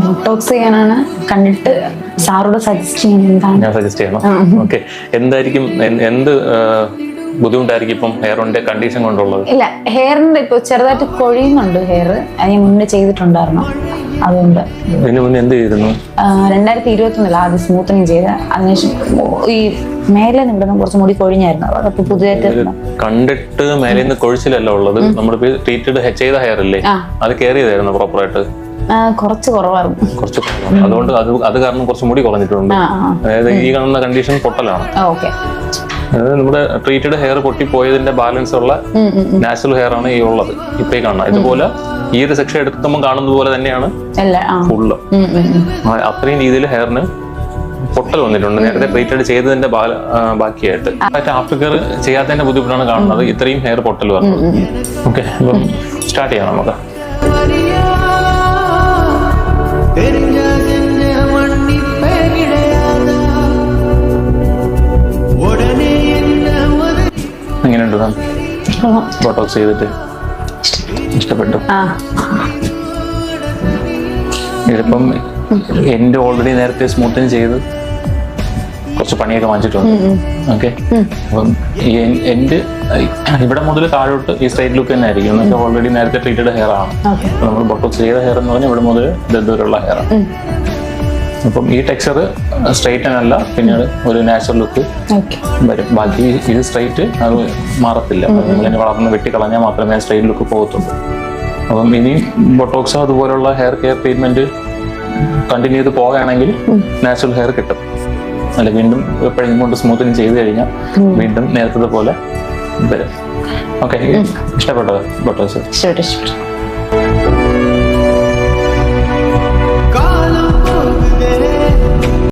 Botox ചെയ്യാനാണ് കണ്ടിട്ട് സാറോട് suggest ചെയ്യുന്നത്. ഞാൻ സജസ്റ്റ് ചെയ്യണം. ഓക്കെ, എന്തായിരിക്കും എന്ത് ബുദ്ധിമുട്ടായിരിക്കും ഇപ്പം ഹെയറിന്റെ കണ്ടീഷൻ കൊണ്ടുള്ളത്? ഇല്ല, ഹെയറിന്റെ ഇപ്പൊ ചെറുതായിട്ട് കൊഴിയുന്നുണ്ട് ഹെയർ. അതിന് മുന്നേ ചെയ്തിട്ടുണ്ടായിരുന്നു. അതുകൊണ്ട് ഇതിന് മുന്നേ എന്ത് ചെയ്തിരുന്നു? 2021 ആദ്യം സ്മൂത്തനിങ് ചെയ്ത്, അതിനുശേഷം ഈ മേലെ നിന്നിടുന്ന കുറച്ച് മുടി കൊഴിഞ്ഞായിരുന്നു. അതൊക്കെ പുതിയതായിട്ട് കണ്ടിട്ട് മേലെ നിന്ന് കൊഴിച്ചിലല്ല ഉള്ളത്. നമ്മളിപ്പോ ട്രീറ്റഡ് ചെയ്ത ഹെയർ ഇല്ലേ, അത് കെയർ ചെയ്തായിരുന്നു പ്രോപ്പറായിട്ട്? കുറച്ച് കുറവായിരുന്നു. കുറച്ച് കുറവാണ്. അതുകൊണ്ട് അത് കാരണം കുറച്ച് മുടി കുറഞ്ഞിട്ടുണ്ട്. അതായത് ഈ കാണുന്ന കണ്ടീഷൻ പൊട്ടലാണ്. അതായത് നമ്മുടെ ട്രീറ്റഡ് ഹെയർ പൊട്ടിപ്പോയതിന്റെ ബാലൻസ് ഉള്ള നാച്ചുറൽ ഹെയർ ആണ് ഈ ഉള്ളത്. ഇപ്പൊ ഈ കാണാം ഇതുപോലെ ഈ ഒരു സെക്ഷൻ എടുക്കുമ്പോൾ കാണുന്നത് പോലെ തന്നെയാണ് ഫുള്ള്. അത്രയും രീതിയിൽ ഹെയറിന് പൊട്ടൽ വന്നിട്ടുണ്ട് നേരത്തെ ട്രീറ്റഡ് ചെയ്തതിന്റെ ബാക്കിയായിട്ട്. ആഫ്റ്റർ കെയർ ചെയ്യാത്തതിന്റെ ബുദ്ധിമുട്ടാണ് കാണുന്നത് ഇത്രയും ഹെയർ പൊട്ടൽ വന്നത്. ഓക്കെ, അപ്പം സ്റ്റാർട്ട് ചെയ്യാം നമുക്ക്. എങ്ങനെയുണ്ട് ബോട്ടോക്സ് ചെയ്തിട്ട്? ഇഷ്ടപ്പെട്ടു? ഇതിപ്പം എന്റെ ഓൾറെഡി നേരത്തെ സ്മൂത്തനിങ് ചെയ്ത് കുറച്ച് പണിയൊക്കെ വാങ്ങിച്ചിട്ടുണ്ട്. ഓക്കെ, അപ്പം എന്റെ ഇവിടെ മുതൽ താഴോട്ട് ഈ സ്ട്രൈറ്റ് ലുക്ക് തന്നെ ആയിരിക്കും. എന്നൊക്കെ ഓൾറെഡി നേരത്തെ ട്രീറ്റഡ് ഹെയർ ആണ്. നമ്മൾ ബോട്ടോക്സ് ചെയ്ത ഹെയർ എന്ന് പറഞ്ഞാൽ ഇവിടെ മുതൽ ദൂരമുള്ള ഹെയർ ആണ്. അപ്പം ഈ ടെക്സ്ചർ സ്ട്രൈറ്റ് അല്ല, പിന്നീട് ഒരു നാച്ചുറൽ ലുക്ക് വരും. ബാക്കി ഇത് സ്ട്രൈറ്റ് അത് മാറത്തില്ല. നമ്മളിങ്ങനെ വളർന്ന് വെട്ടിക്കളഞ്ഞാൽ മാത്രമേ സ്ട്രൈറ്റ് ലുക്ക് പോകത്തുള്ളൂ. അപ്പം ഇനി ബൊട്ടോക്സോ അതുപോലുള്ള ഹെയർ കെയർ ട്രീറ്റ്മെന്റ് കണ്ടിന്യൂ ചെയ്ത് പോകുകയാണെങ്കിൽ നാച്ചുറൽ ഹെയർ കിട്ടും. അല്ല വീണ്ടും എപ്പോഴെങ്കിലും കൊണ്ട് സ്മൂത്തനിങ് ചെയ്ത് കഴിഞ്ഞാൽ വീണ്ടും നേരത്തെ പോലെ വരും. ഓക്കെ, ഇഷ്ടപ്പെട്ടത് ബൊട്ടോക്സ്?